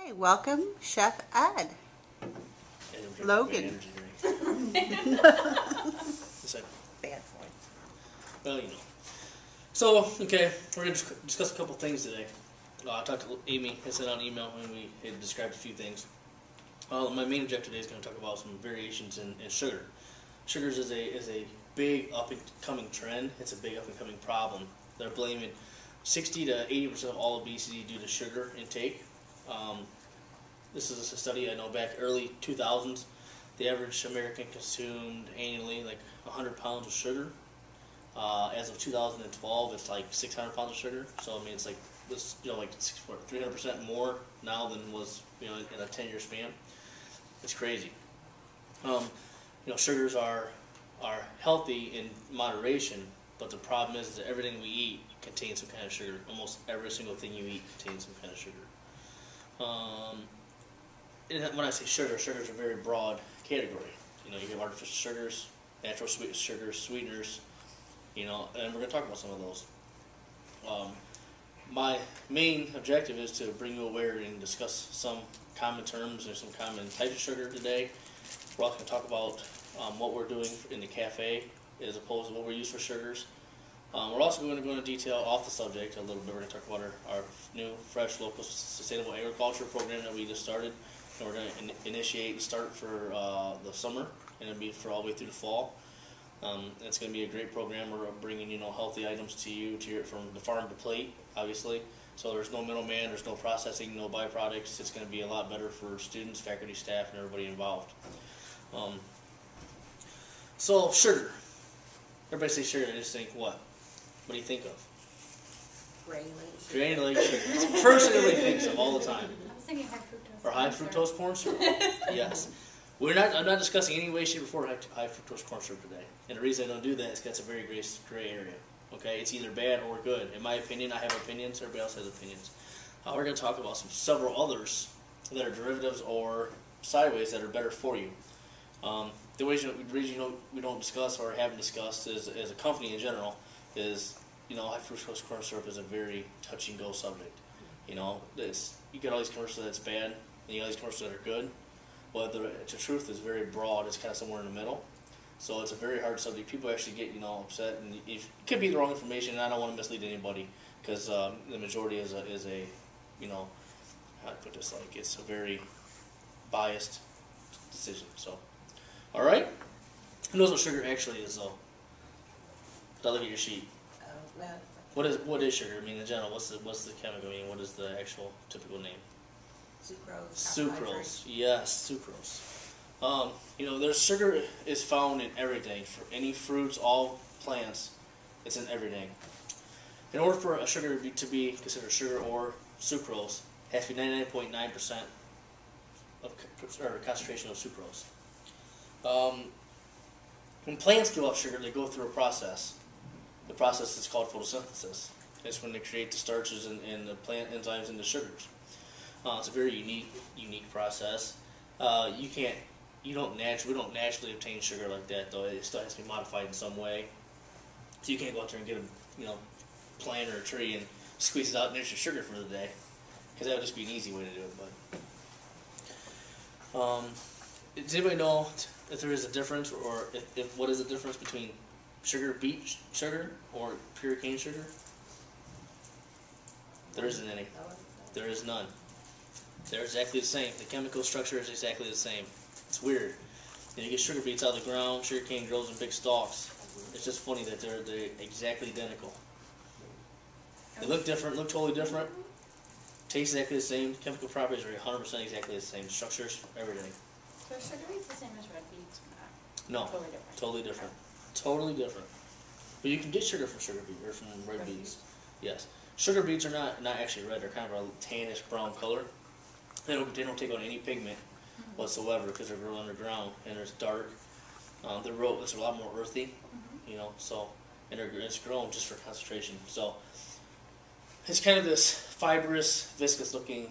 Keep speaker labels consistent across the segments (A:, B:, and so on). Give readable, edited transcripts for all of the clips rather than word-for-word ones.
A: Hi, welcome, Chef Ed. Logan.
B: It's like,
A: Bad boy.
B: well, you know. So, okay, we're going to discuss a couple things today. I talked to Amy, I sent out an email, and we had described a few things. My main objective today is going to talk about some variations in sugar. Sugars is a big up-and-coming trend. It's a big up-and-coming problem. They're blaming 60 to 80% of all obesity due to sugar intake. This is a study I know back early 2000s. The average American consumed annually like 100 pounds of sugar. As of 2012, it's like 600 pounds of sugar. So I mean, it's like this, like 300% more now than was in a 10-year span. It's crazy. Sugars are healthy in moderation, but the problem is that everything we eat contains some kind of sugar. Almost every single thing you eat contains some kind of sugar. And when I say sugar, sugars are a very broad category. You have artificial sugars, natural sugars, sweeteners, and we're going to talk about some of those. My main objective is to bring you aware and discuss some common terms and some common types of sugar today. We're also going to talk about what we're doing in the cafe as opposed to what we use for sugars. We're also going to go into detail off the subject a little bit. We're going to talk about our new, fresh, local, sustainable agriculture program that we just started. And we're going to initiate and start for the summer, and it'll be for all the way through the fall. It's going to be a great program. We're bringing healthy items to you from the farm to plate, obviously. So there's no middleman, there's no processing, no byproducts. It's going to be a lot better for students, faculty, staff, and everybody involved. So sugar. Everybody say sugar. I just think what? What do you think of? Granulated sugar. It's the first thing everybody thinks of all the time.
C: I was thinking high fructose.
B: Or high fructose corn syrup. Yes. I'm not discussing any way, shape, or form high fructose corn syrup today. And the reason I don't do that is because it's a very gray area. Okay, it's either bad or good. In my opinion, I have opinions. Everybody else has opinions. We're going to talk about several others that are derivatives or sideways that are better for you. The reason we don't discuss or haven't discussed as a company in general is high fructose corn syrup is a very touch and go subject. You get all these commercials that's bad, and you get all these commercials that are good. But the truth is very broad. It's kind of somewhere in the middle. So it's a very hard subject. People actually get upset, and it could be the wrong information. And I don't want to mislead anybody because the majority is a how to put this, like it's a very biased decision. So, all right. Who knows what sugar actually is though? I'll look at your sheet. What is sugar? I mean, in general, what's the chemical meaning? What is the actual typical name? Sucrose. Yes, sucrose. There's sugar is found in everything. For any fruits, all plants, it's in everything. In order for a sugar to be considered sugar or sucrose, it has to be 99.9% of concentration of sucrose. When plants give off sugar, they go through a process. The process is called photosynthesis. It's when they create the starches and the plant enzymes into sugars. It's a very unique process. We don't naturally obtain sugar like that, though. It still has to be modified in some way. So you can't go out there and get a plant or a tree and squeeze it out and there's your sugar for the day, because that would just be an easy way to do it. But does anybody know if there is a difference, or what is the difference between beet sugar or pure cane sugar? There isn't any. There is none. They're exactly the same. The chemical structure is exactly the same. It's weird. You get sugar beets out of the ground, sugar cane grows in big stalks. It's just funny that they're exactly identical. They look different, look totally different. Taste exactly the same. Chemical properties are 100% exactly the same. Structures, everything.
C: So sugar beets the same as red beets?
B: No,
C: Totally different.
B: Totally different. Totally different. But you can get sugar from sugar beet or from red beets. Yes. Sugar beets are not actually red. They're kind of a tannish brown color. They don't take on any pigment whatsoever because they're grown underground and it's dark. It's a lot more earthy, So and it's grown just for concentration. So it's kind of this fibrous, viscous looking,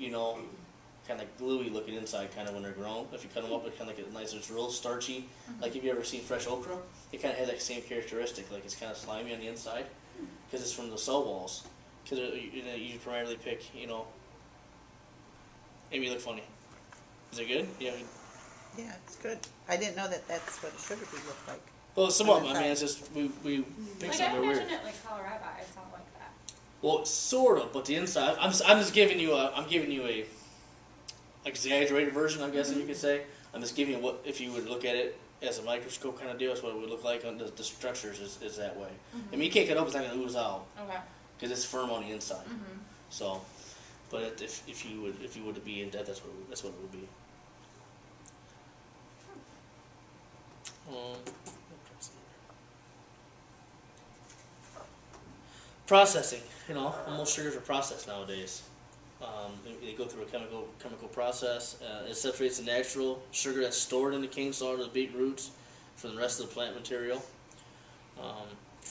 B: kind of gluey looking inside, kind of when they're grown. If you cut them up, it kind of like a nice, it's real starchy. Like if you ever seen fresh okra, it kind of has that same characteristic. Like it's kind of slimy on the inside because it's from the cell walls. Because you primarily pick, Amy, you look funny. Is it good? Yeah.
A: Yeah, it's good. I didn't know that that's what a sugar beet looked like.
B: Well, somewhat. I mean, it's just we pick
C: Like, I
B: something weird.
C: imagine it like Colorado. It's not like that.
B: Well, sort of, but the inside. I'm just giving you a exaggerated version, I guess you could say. I'm just giving you what if you would look at it as a microscope kind of deal. That's what it would look like. On the structures is that way. I mean, you can't cut it up; it's not going to ooze out
C: Okay.
B: because it's firm on the inside. So, but if you were to be in depth, that's what it would be. Processing, almost sugars are processed nowadays. They go through a chemical process. It separates the natural sugar that's stored in the cane starch or the beet roots from the rest of the plant material.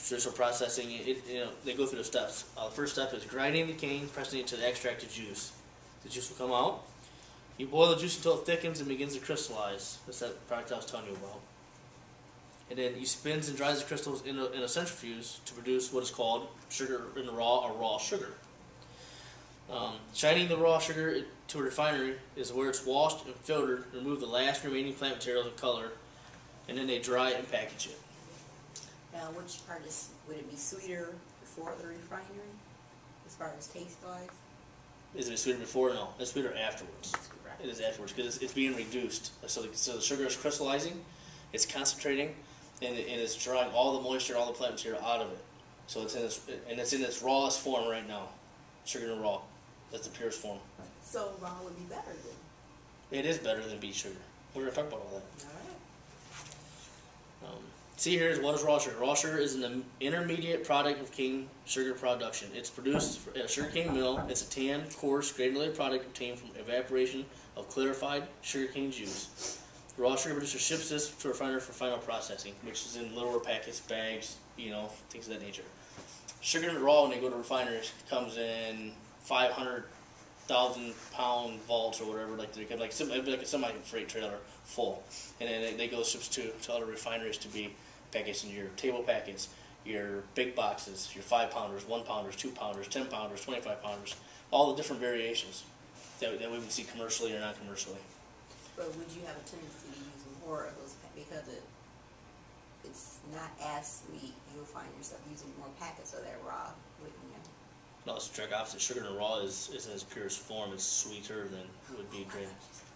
B: Traditional processing, they go through the steps. The first step is grinding the cane, pressing it to the extracted juice. The juice will come out. You boil the juice until it thickens and begins to crystallize. That's that product I was telling you about. And then he spins and dries the crystals in a centrifuge to produce what is called sugar in the raw or raw sugar. Shining the raw sugar to a refinery is where it's washed and filtered, remove the last remaining plant materials and color, and then they dry it and package it.
D: Now, which part would it be sweeter before the refinery, as far as taste-wise?
B: Is it sweeter before? No, it's sweeter afterwards.
D: Correct.
B: It is afterwards because it's being reduced. So the sugar is crystallizing, it's concentrating, and it's drawing all the moisture, all the plant material out of it. So it's in its rawest form right now. Sugar and raw. That's the purest form.
D: So raw would be better then.
B: It is better than beet sugar. We're going to talk about all that.
D: All right.
B: See here is what is raw sugar. Raw sugar is an intermediate product of cane sugar production. It's produced at a sugarcane mill. It's a tan, coarse, granulated product obtained from evaporation of clarified sugarcane juice. The raw sugar producer ships this to a refiner for final processing, which is in littler packets, bags, things of that nature. Sugar in the raw, when they go to refiners, comes in 500,000 pound vaults or whatever, it'd be like a semi-freight trailer full, and then they go ships to other refineries to be packaged in your table packets, your big boxes, your 5-pounders, 1-pounders, 2-pounders, 10-pounders, 25-pounders, all the different variations that we can see commercially or non-commercially.
D: But would you have a tendency to use more of those because it's not as sweet? You'll find yourself using more packets of that raw, wouldn't you?
B: No, it's the direct opposite. Sugar in the raw is in its purest form. It's sweeter than would be grain.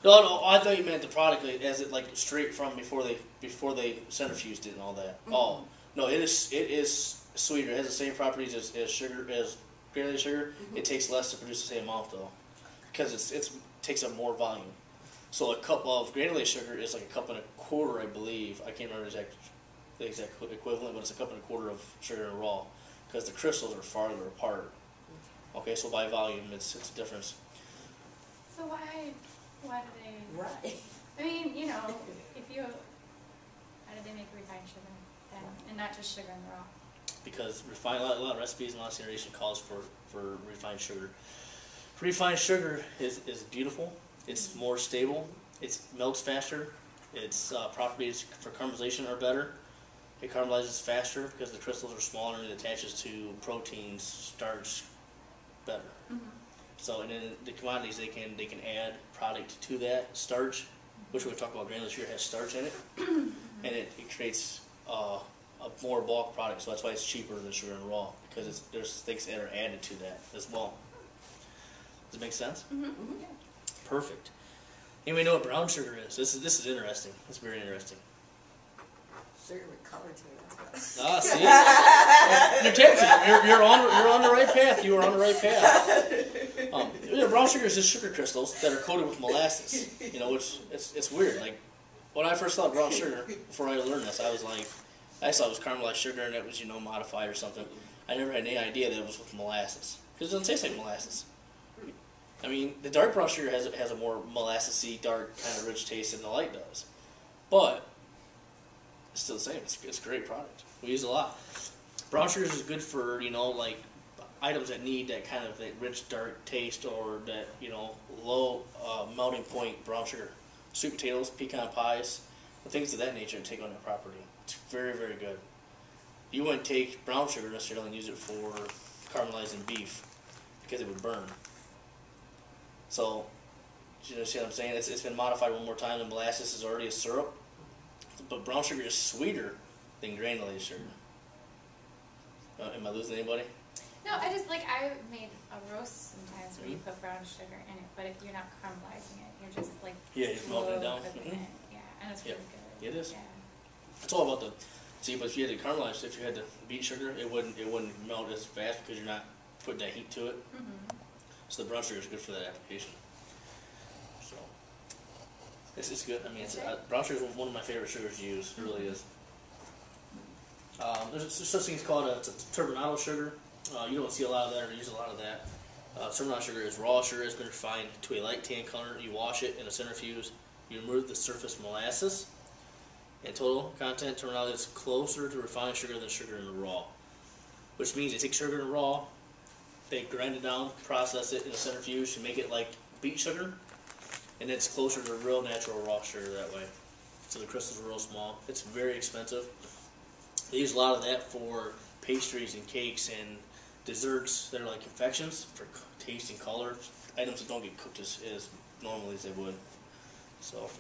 B: No, I thought you meant the product as it straight from before they centrifuged it and all that. Mm-hmm. Oh, no, it is sweeter. It has the same properties as sugar, as granulated sugar. Mm-hmm. It takes less to produce the same amount though, because it takes up more volume. So a cup of granulated sugar is like a cup and a quarter, I believe. I can't remember the exact equivalent, but it's a cup and a quarter of sugar in raw, because the crystals are farther apart. Okay, so by volume, it's a difference.
C: So why do they?
D: Right.
C: I mean, if you, how did they make refined sugar then, and not just sugar in the raw?
B: Because a lot of recipes and a lot of generation calls for refined sugar. Refined sugar is beautiful. It's more stable. It melts faster. Its properties for caramelization are better. It caramelizes faster because the crystals are smaller and it attaches to proteins, starch, better. Mm-hmm. So, and then the commodities they can add product to that starch, which we talk about. Granulated sugar has starch in it, and it creates a more bulk product. So that's why it's cheaper than sugar and raw, because there's things that are added to that as well. Does it make sense? Mm-hmm. Mm-hmm. Perfect. Anybody know what brown sugar is? This is interesting. It's very interesting.
D: Sugar with color to it.
B: Ah, see? You're on the right path. You are on the right path. Brown sugar is just sugar crystals that are coated with molasses. Which it's weird. Like when I first thought brown sugar, before I learned this, I was like, I thought it was caramelized sugar and it was modified or something. I never had any idea that it was with molasses, because it doesn't taste like molasses. I mean, the dark brown sugar has a more molassesy, dark, kind of rich taste than the light does. But it's still the same. It's a great product. We use it a lot. Brown sugar is good for, items that need that kind of that rich, dark taste, or that, low melting point brown sugar. Sweet potatoes, pecan pies, things of that nature and take on that property. It's very, very good. You wouldn't take brown sugar necessarily and use it for caramelizing beef, because it would burn. So You see what I'm saying? It's been modified one more time. The molasses is already a syrup, but brown sugar is sweeter than granulated sugar. Am I losing anybody?
C: No, I made a roast sometimes where you put brown sugar in it, but if you're not caramelizing it, you're just like
B: You're melting it down.
C: cooking it. Yeah, and it's really good.
B: It is.
C: Yeah.
B: It's all about but if you had to caramelize, if you had the beet sugar, it wouldn't melt as fast because you're not putting that heat to it.
C: Mm-hmm.
B: So the brown sugar is good for that application. So it's good. I mean, brown sugar is one of my favorite sugars to use. It really is. There's such thing called a turbinado sugar. You don't see a lot of that or use a lot of that. Turbinado sugar is raw sugar. It's been refined to a light tan color. You wash it in a centrifuge. You remove the surface molasses. In total content, turbinado is closer to refined sugar than sugar in the raw. Which means they take sugar in the raw, they grind it down, process it in a centrifuge to make it like beet sugar, and it's closer to real natural raw sugar that way. So the crystals are real small. It's very expensive. They use a lot of that for pastries and cakes and desserts that are like confections for taste and color. Items that don't get cooked as normally as they would. So.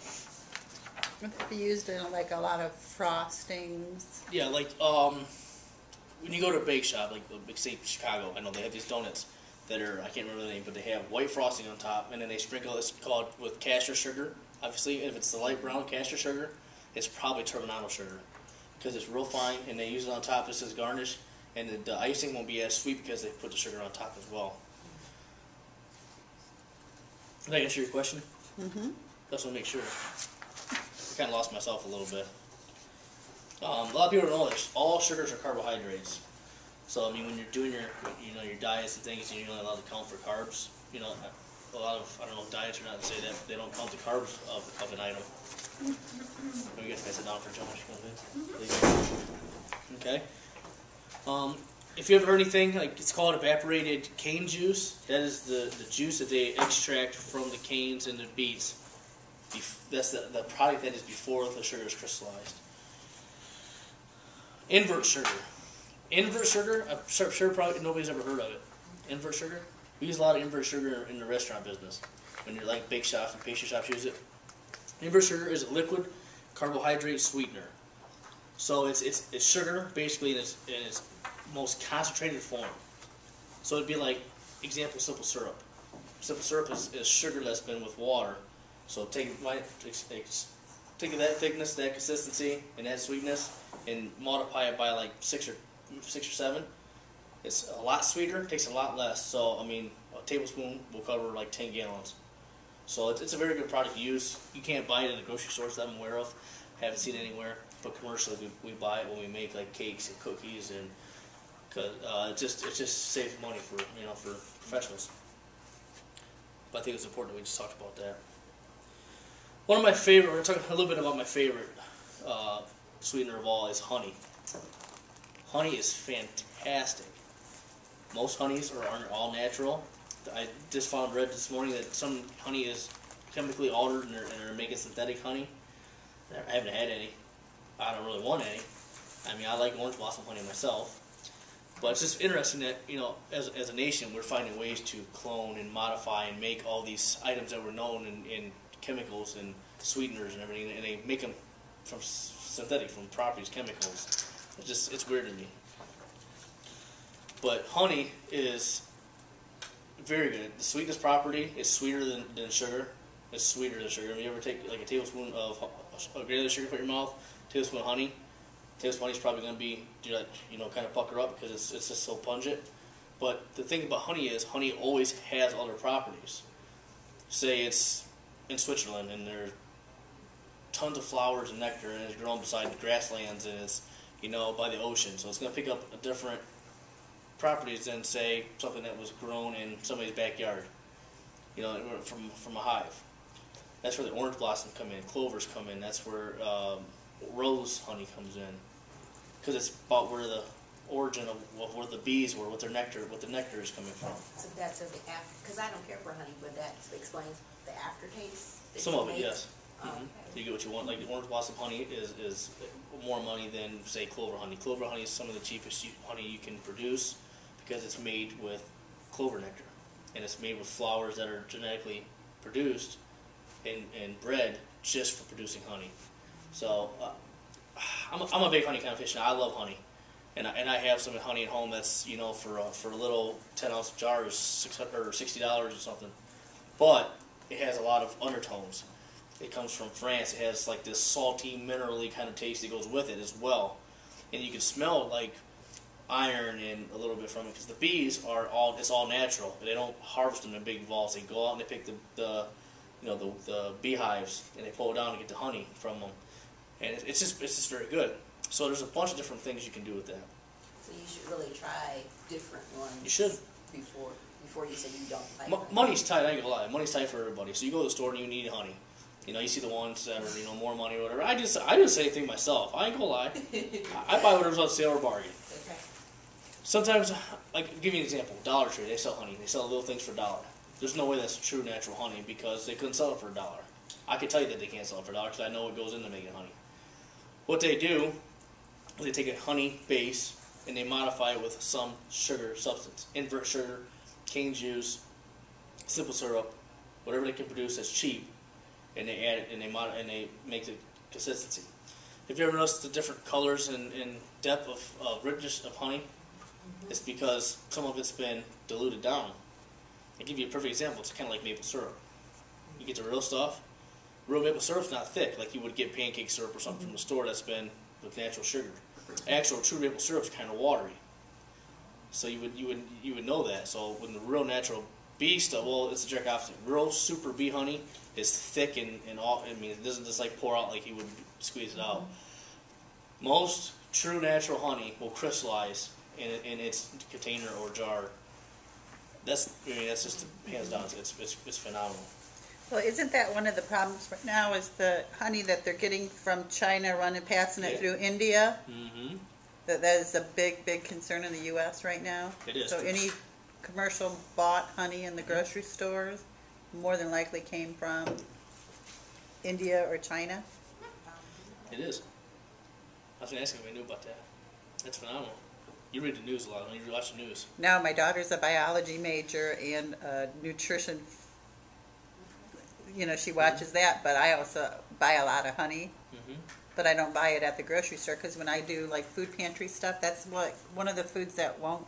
A: Would that be used in like a lot of frostings?
B: Yeah, like when you go to a bake shop, like say Chicago, I know they have these donuts that are, I can't remember the name, but they have white frosting on top, and then they sprinkle, it's called with castor sugar. Obviously, if it's the light brown castor sugar, it's probably turbinado sugar because it's real fine, and they use it on top just as garnish, and the icing won't be as sweet because they put the sugar on top as well. Did I answer your question?
A: Mm-hmm.
B: Just want to make sure. I kind of lost myself a little bit. A lot of people don't know that all sugars are carbohydrates. So I mean, when you're doing your diets and things, you're only allowed to count for carbs. You know, a lot of, I don't know if diets are not to say that, but they don't count the carbs of an item. Let me get sit down for Josh. Okay. If you ever heard anything, like it's called evaporated cane juice, that is the juice that they extract from the canes and the beets. That's the product that is before the sugar is crystallized. Invert sugar. Invert sugar, I'm sure probably nobody's ever heard of it. Invert sugar? We use a lot of invert sugar in the restaurant business. When you're like bake shops and pastry shops use it. Invert sugar is a liquid carbohydrate sweetener. So it's sugar basically in its most concentrated form. So it'd be like, example, simple syrup. Simple syrup is sugar that's been with water. So take that thickness, that consistency, and that sweetness, and multiply it by like 6 or 7. It's a lot sweeter, takes a lot less. So I mean, a tablespoon will cover like 10 gallons. So it's a very good product to use. You can't buy it in the grocery stores that I'm aware of. Haven't seen it anywhere, but commercially we buy it when we make like cakes and cookies, and cause it just saves money for professionals. But I think it's important that we just talked about that. One of my favorite, we're talking a little bit about my favorite sweetener of all is honey. Honey is fantastic. Most honeys aren't all natural. I just read this morning that some honey is chemically altered and they're making synthetic honey. I haven't had any. I don't really want any. I mean, I like orange blossom honey myself. But it's just interesting that, as a nation, we're finding ways to clone and modify and make all these items that were known in chemicals and sweeteners and everything, and they make them from synthetic, from properties, chemicals. It's weird to me. But honey is very good. The sweetness property is sweeter than sugar. It's sweeter than sugar. If you ever take like a tablespoon of granulated sugar, put in your mouth, tablespoon of honey. Tablespoon honey is probably going to be, kind of pucker up because it's just so pungent. But the thing about honey is, honey always has other properties. Say it's in Switzerland and there's tons of flowers and nectar, and it's grown beside the grasslands, and it's by the ocean, so it's going to pick up a different properties than say something that was grown in somebody's backyard, from a hive. That's where the orange blossoms come in, clovers come in. That's where rose honey comes in, because it's about where the origin of where the bees were, what the nectar is coming from.
D: So that's because I don't care for honey, but that explains the aftertaste.
B: Some of it, yes.
D: Oh, okay.
B: You get what you want. Like the orange blossom honey is more money than say clover honey. Clover honey is some of the cheapest honey you can produce because it's made with clover nectar, and it's made with flowers that are genetically produced and bred just for producing honey. So I'm a big honey kind of aficionado. I love honey, and I have some honey at home that's for a little 10-ounce jar is $600 or $60 or something, but it has a lot of undertones. It comes from France. It has like this salty, minerally kind of taste that goes with it as well, and you can smell like iron and a little bit from it because the bees it's all natural. They don't harvest them in big vaults. They go out and they pick the beehives and they pull it down to get the honey from them, and it's just very good. So there's a bunch of different things you can do with that.
D: So you should really try different ones.
B: You should
D: before you say you don't like honey.
B: Money's tight. I ain't gonna lie. Money's tight for everybody. So you go to the store and you need honey. You see the ones that are more money or whatever. I didn't say anything myself. I ain't gonna lie. I buy whatever's on sale or bargain.
D: Okay.
B: Sometimes, like, I'll give you an example. Dollar Tree, they sell honey. They sell little things for $1. There's no way that's true natural honey because they couldn't sell it for $1. I can tell you that they can't sell it for $1 because I know what goes into making honey. What they do is they take a honey base and they modify it with some sugar substance. Invert sugar, cane juice, simple syrup, whatever they can produce that's cheap, and they add it and they make the consistency. Have you ever noticed the different colors and depth of richness of honey? It's because some of it's been diluted down. I'll give you a perfect example. It's kind of like maple syrup. You get the real stuff. Real maple syrup's not thick like you would get pancake syrup or something from the store that's been with natural sugar. Actual true maple syrup's kind of watery. So you would know that. So when the real natural bee stuff, well, it's the direct opposite. Real super bee honey is thick and all. I mean, it doesn't just like pour out like you would squeeze it out. Most true natural honey will crystallize in its container or jar. That's just hands down. It's phenomenal.
A: Well, isn't that one of the problems right now is the honey that they're getting from China passing it through India?
B: Mm-hmm.
A: That is a big concern in the U.S. right now.
B: It is.
A: So any commercial bought honey in the grocery stores more than likely came from India or China.
B: It is. I was going to ask if I knew about that. That's phenomenal. You read the news a lot. Don't you watch the news?
A: No, my daughter's a biology major and nutrition. She watches that, but I also buy a lot of honey.
B: Mm-hmm.
A: But I don't buy it at the grocery store because when I do like food pantry stuff, that's one of the foods that won't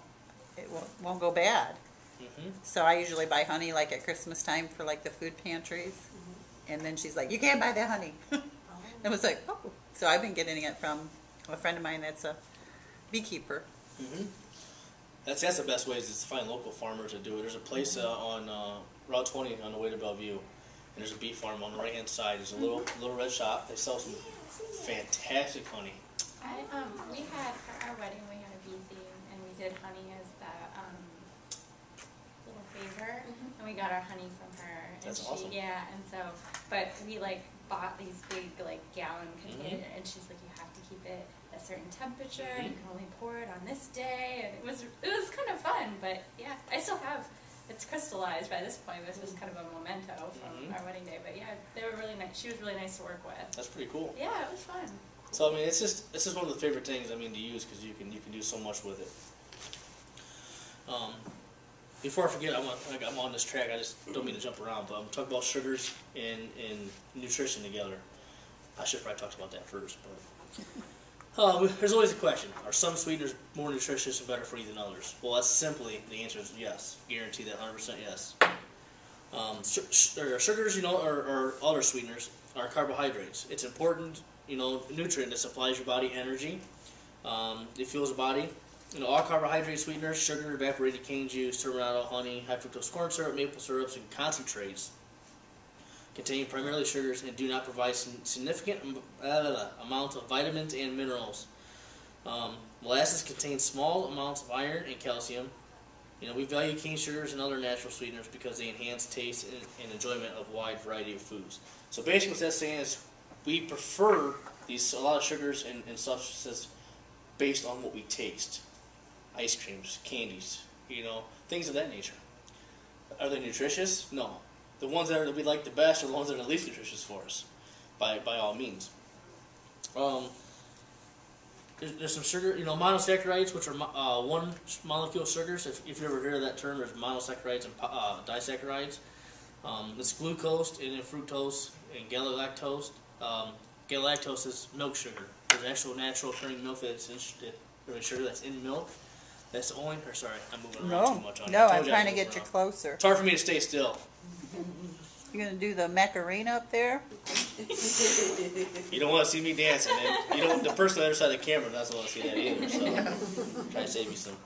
A: go bad.
B: Mm-hmm.
A: So I usually buy honey like at Christmas time for like the food pantries. Mm-hmm. And then she's like, "You can't buy that honey." And I was like, "Oh." So I've been getting it from a friend of mine that's a beekeeper.
B: Mm-hmm. That's the best way is to find local farmers to do it. There's a place on Route 20 on the way to Bellevue, and there's a bee farm on the right hand side. There's a little red shop. They sell some fantastic honey.
C: We had for our wedding we had a bee theme and we did honey as the little favor, and we got our honey from her. And
B: That's awesome.
C: Yeah, and so but we bought these big gallon containers, and she's like, you have to keep it a certain temperature. You can only pour it on this day, and it was kind of fun. But yeah, I still have. It's crystallized by this point. This was kind of a memento from our wedding day. But yeah, they were really nice. She was really nice to work with.
B: That's pretty cool.
C: Yeah, it was fun.
B: So I mean, it's just one of the favorite things to use because you can do so much with it. Before I forget, I'm on this track. I just don't mean to jump around, but I'm talking about sugars and nutrition together. I should have probably talked about that first, but there's always a question: are some sweeteners more nutritious and better for you than others? Well, that's simply the answer is yes. Guarantee that 100% yes. Sugars, or other sweeteners are carbohydrates. It's important, nutrient that supplies your body energy. It fuels the body. All carbohydrate sweeteners, sugar, evaporated cane juice, turbinado, honey, high fructose corn syrup, maple syrups, and concentrates contain primarily sugars and do not provide significant amounts of vitamins and minerals. Molasses contains small amounts of iron and calcium. We value cane sugars and other natural sweeteners because they enhance taste and enjoyment of a wide variety of foods. So basically what that's saying is we prefer a lot of sugars and substances based on what we taste. Ice creams, candies, things of that nature. Are they nutritious? No. The ones that we like the best are the ones that are the least nutritious for us, by all means. There's some sugar, monosaccharides, which are one molecule sugars. If you ever hear that term, there's monosaccharides and disaccharides. It's glucose and then fructose and galactose. Galactose is milk sugar. There's actual natural occurring milk that's sugar that's in milk. That's the only. Or sorry, I'm moving around too much on you.
A: No, I'm trying to get you closer.
B: It's hard for me to stay still.
A: You're gonna do the Macarena up there?
B: You don't want to see me dancing, man. You don't. The person on the other side of the camera doesn't want to see that either. So try to save you some.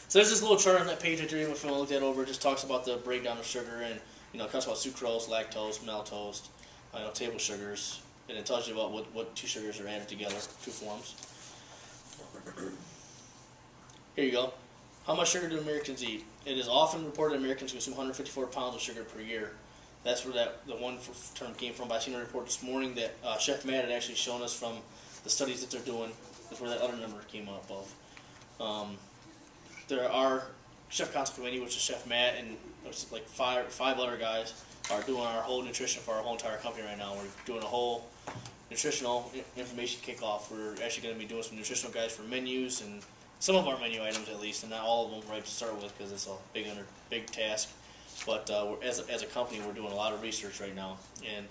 B: So there's this little chart on that page that you're even if you want to look that over. It just talks about the breakdown of sugar and it talks about sucrose, lactose, maltose, table sugars, and it tells you about what two sugars are added together, two forms. Here you go. How much sugar do Americans eat? It is often reported Americans consume 154 pounds of sugar per year. That's where the one term came from. But I seen a report this morning that Chef Matt had actually shown us from the studies that they're doing. That's where that other number came up of. There are Chef Council Committee, which is Chef Matt and like five other guys are doing our whole nutrition for our whole entire company right now. We're doing a whole nutritional information kickoff. We're actually going to be doing some nutritional guides for menus and some of our menu items at least, and not all of them right to start with because it's a big task. But as a company, we're doing a lot of research right now and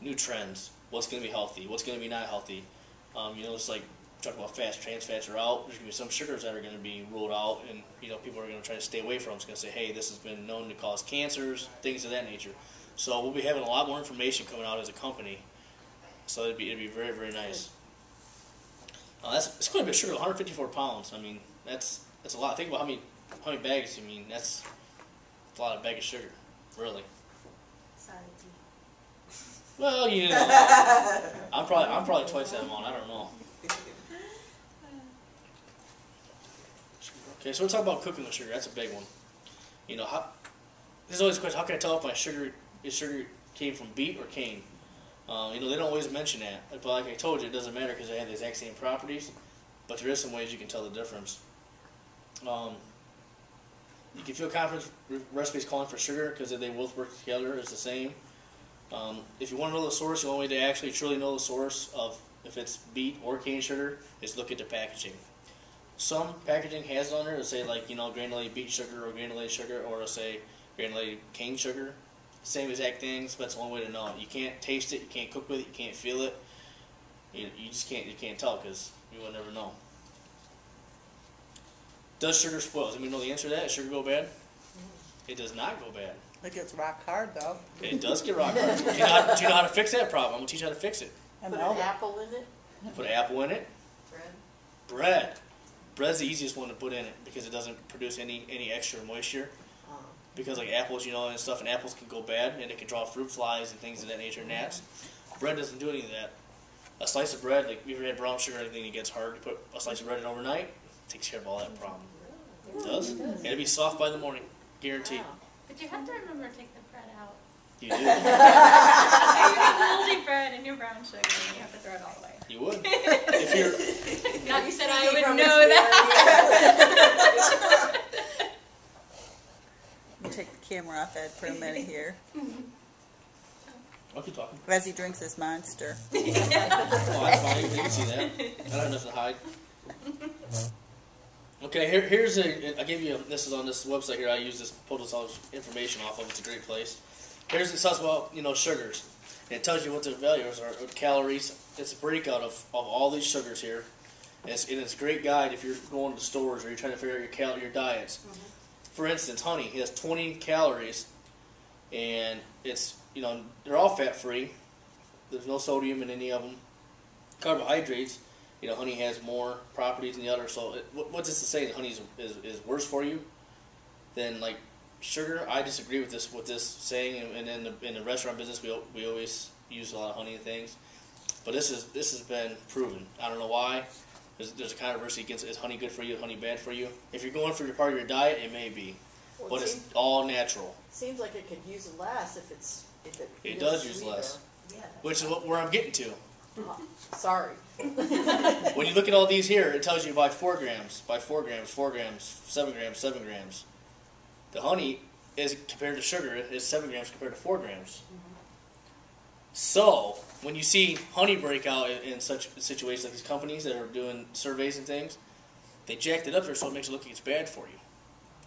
B: new trends. What's going to be healthy? What's going to be not healthy? It's like talking about fats. Trans fats are out. There's going to be some sugars that are going to be ruled out, and people are going to try to stay away from. It's going to say, hey, this has been known to cause cancers, things of that nature. So we'll be having a lot more information coming out as a company. So it'd be very, very nice. It's quite a bit of sugar. 154 pounds. I mean, that's a lot. Think about how many bags. I mean, that's a lot of bag of sugar, really.
D: Sorry.
B: Well, I'm probably twice that amount. I don't know. Okay, so we're talking about cooking with sugar. That's a big one. There's always a question: how can I tell if my sugar came from beet or cane? They don't always mention that. But like I told you, it doesn't matter because they have the exact same properties. But there is some ways you can tell the difference. You can feel confident recipes calling for sugar because they both work together is the same. If you want to know the source, the only way to actually truly know the source of if it's beet or cane sugar is look at the packaging. Some packaging has it on there to say like granulated beet sugar or granulated sugar, or it'll say granulated cane sugar. Same exact things, but it's the only way to know it. You can't taste it, you can't cook with it, you can't feel it. You just can't tell because you will never know. Does sugar spoil? Does anybody know the answer to that? Does sugar go bad? It does not go bad.
A: It gets rock hard though.
B: It does get rock hard. Do you know how to fix that problem? I'm going to teach you how to fix it.
E: Put an apple in it?
B: Put an apple in it? Bread. Bread's the easiest one to put in it because it doesn't produce any extra moisture. Because like apples, and stuff, and apples can go bad, and it can draw fruit flies and things of that nature, gnats. Bread doesn't do any of that. A slice of bread, like if you ever had brown sugar or anything, it gets hard. You put a slice of bread in overnight, it takes care of all that problem. It does. And it'll be soft by the morning, guaranteed.
C: Wow. But you have to remember to take the bread out.
B: You do.
C: You have moldy bread and your brown sugar, and you have to throw it all away.
B: You would. If you're.
C: Not you said I would know that.
A: Let me take the camera off that for a minute here.
B: I'll keep talking.
A: As he drinks his monster.
B: Oh, that's fine. You can see that. I don't have nothing to hide. Okay, here's I give you this is on this website here. I use this, pull this all information off of. It's a great place. Here's it talks about sugars. And it tells you what the values are, what calories. It's a breakout of all these sugars here. And it's a great guide if you're going to stores or you're trying to figure out your diets. Mm-hmm. For instance, honey has 20 calories, and it's they're all fat free. There's no sodium in any of them. Carbohydrates, honey has more properties than the other. So what's this to say that honey is worse for you than like sugar? I disagree with this saying. And in the restaurant business, we always use a lot of honey and things, but this has been proven. I don't know why. There's a controversy against is honey good for you, honey bad for you. If you're going for your part of your diet, it may be, but it's all natural.
E: Seems like it could use less if it
B: does use less, which is where I'm getting to.
E: Sorry.
B: When you look at all these here, it tells you by 4 grams, 4 grams, 7 grams, 7 grams. The honey is compared to sugar is 7 grams compared to 4 grams. Mm-hmm. So when you see honey break out in such situations like these companies that are doing surveys and things, they jacked it up there so it makes it look like it's bad for you.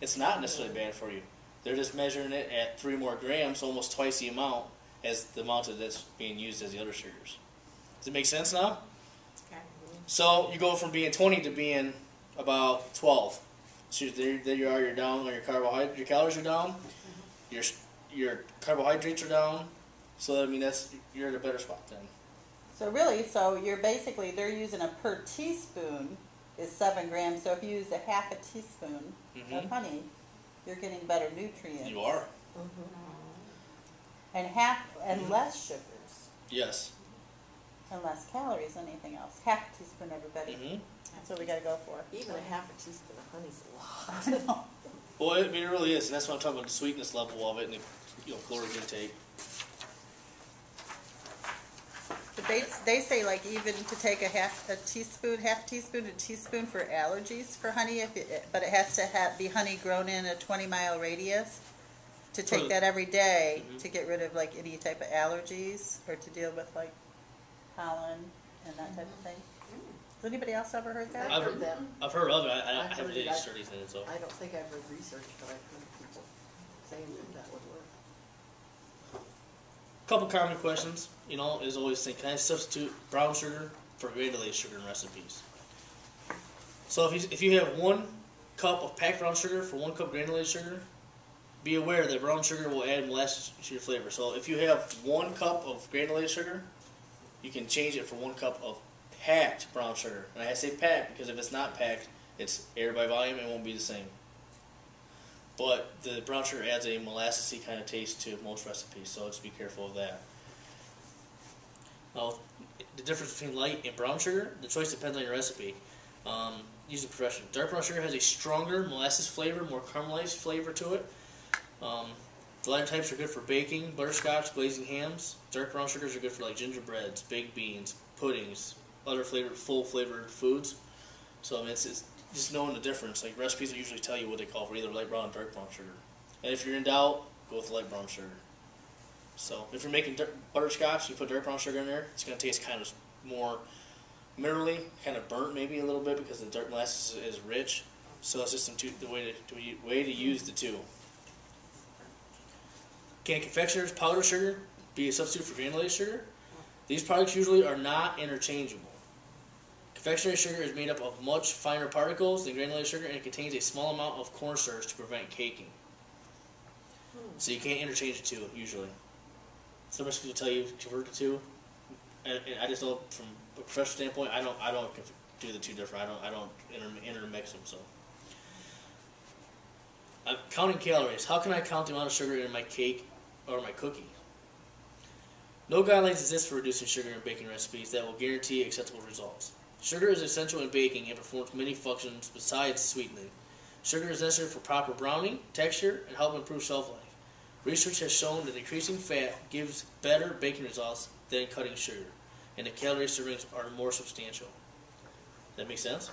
B: It's not necessarily bad for you. They're just measuring it at 3 more grams, almost twice the amount as the amount that's being used as the other sugars. Does it make sense now?
D: Okay.
B: So you go from being 20 to being about 12. So there you are. You're down on your carbohydrate. Your calories are down. Your carbohydrates are down. So I mean you're in a better spot then.
A: So really, you're basically, they're using a per teaspoon is 7 grams. So if you use a half a teaspoon of honey, you're getting better nutrients.
B: You are.
A: And less sugars.
B: Yes.
A: And less calories than anything else. Half a teaspoon, everybody. That's what we got to go for.
E: Even a half a teaspoon of honey's a lot.
B: Well, I mean, it really is, and that's what I'm talking about, the sweetness level of it and the caloric intake.
A: But they say like even to take a half teaspoon for allergies for honey, but it has to be honey grown in a 20-mile radius. To take that every day to get rid of like any type of allergies or to deal with like pollen and that type of thing. Has anybody else ever heard that?
E: I've heard that.
B: I've heard of it. I
E: I've
B: haven't
E: heard
B: did
E: it.
B: any studies in it, so.
E: I don't think I've read research, but I've heard people saying that would work.
B: Couple common questions, is always think, can I substitute brown sugar for granulated sugar in recipes? So if you have 1 cup of packed brown sugar for 1 cup granulated sugar, be aware that brown sugar will add molasses to your flavor. So if you have 1 cup of granulated sugar, you can change it for 1 cup of packed brown sugar. And I say packed because if it's not packed, it's air by volume and it won't be the same. But the brown sugar adds a molassesy kind of taste to most recipes, so just be careful of that. Now, the difference between light and brown sugar, the choice depends on your recipe. Use the profession. Dark brown sugar has a stronger molasses flavor, more caramelized flavor to it. The lighter types are good for baking, butterscotch, glazing hams. Dark brown sugars are good for like gingerbreads, baked beans, puddings, other full flavored foods. So I mean, it's just knowing the difference. Like recipes will usually tell you what they call for either light brown or dark brown sugar. And if you're in doubt, go with light brown sugar. So if you're making butterscotch, you put dark brown sugar in there, it's going to taste kind of more minerally, kind of burnt maybe a little bit because the dark molasses is rich. So it's just the way to use the two. Can confectioner's powdered sugar be a substitute for granulated sugar? These products usually are not interchangeable. Confectionery sugar is made up of much finer particles than granulated sugar and it contains a small amount of cornstarch to prevent caking. So you can't interchange the two usually. Some recipes will tell you to convert the two, and I just know from a professional standpoint, I don't do the two different. I don't intermix them. So. I'm counting calories. How can I count the amount of sugar in my cake or my cookie? No guidelines exist for reducing sugar in baking recipes that will guarantee acceptable results. Sugar is essential in baking and performs many functions besides sweetening. Sugar is necessary for proper browning, texture, and help improve shelf life. Research has shown that decreasing fat gives better baking results than cutting sugar, and the calorie servings are more substantial. Does that make sense?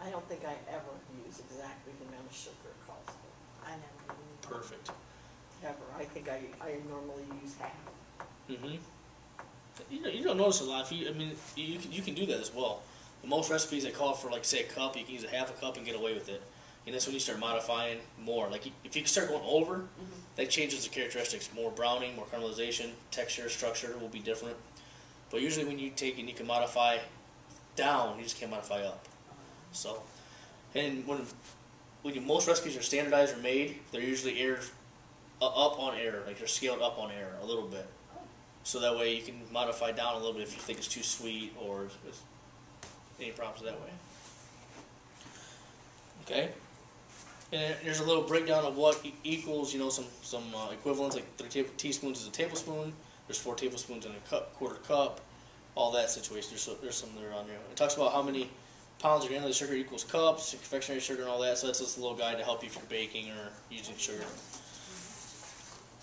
E: I don't think I ever use exactly the amount of sugar it calls for.
D: I never do.
B: Perfect.
E: Ever. I think I normally use half.
B: Mm-hmm. You don't notice a lot. You can do that as well. In most recipes that call for, like, say, a cup, you can use a half a cup and get away with it. And that's when you start modifying more. Like, if you start going over, that changes the characteristics. More browning, more caramelization, texture, structure will be different. But usually when you take and you can modify down, you just can't modify up. So, and when most recipes are standardized or made, they're usually aired up on air. Like, they're scaled up on air a little bit. So that way you can modify down a little bit if you think it's too sweet or any problems that way. Okay? And there's a little breakdown of what equals, some equivalents, like 3 teaspoons is a tablespoon. There's 4 tablespoons in a quarter cup. All that situation. There's some there on there. It talks about how many pounds of granulated sugar equals cups, confectionery sugar, and all that. So that's just a little guide to help you if you're baking or using sugar.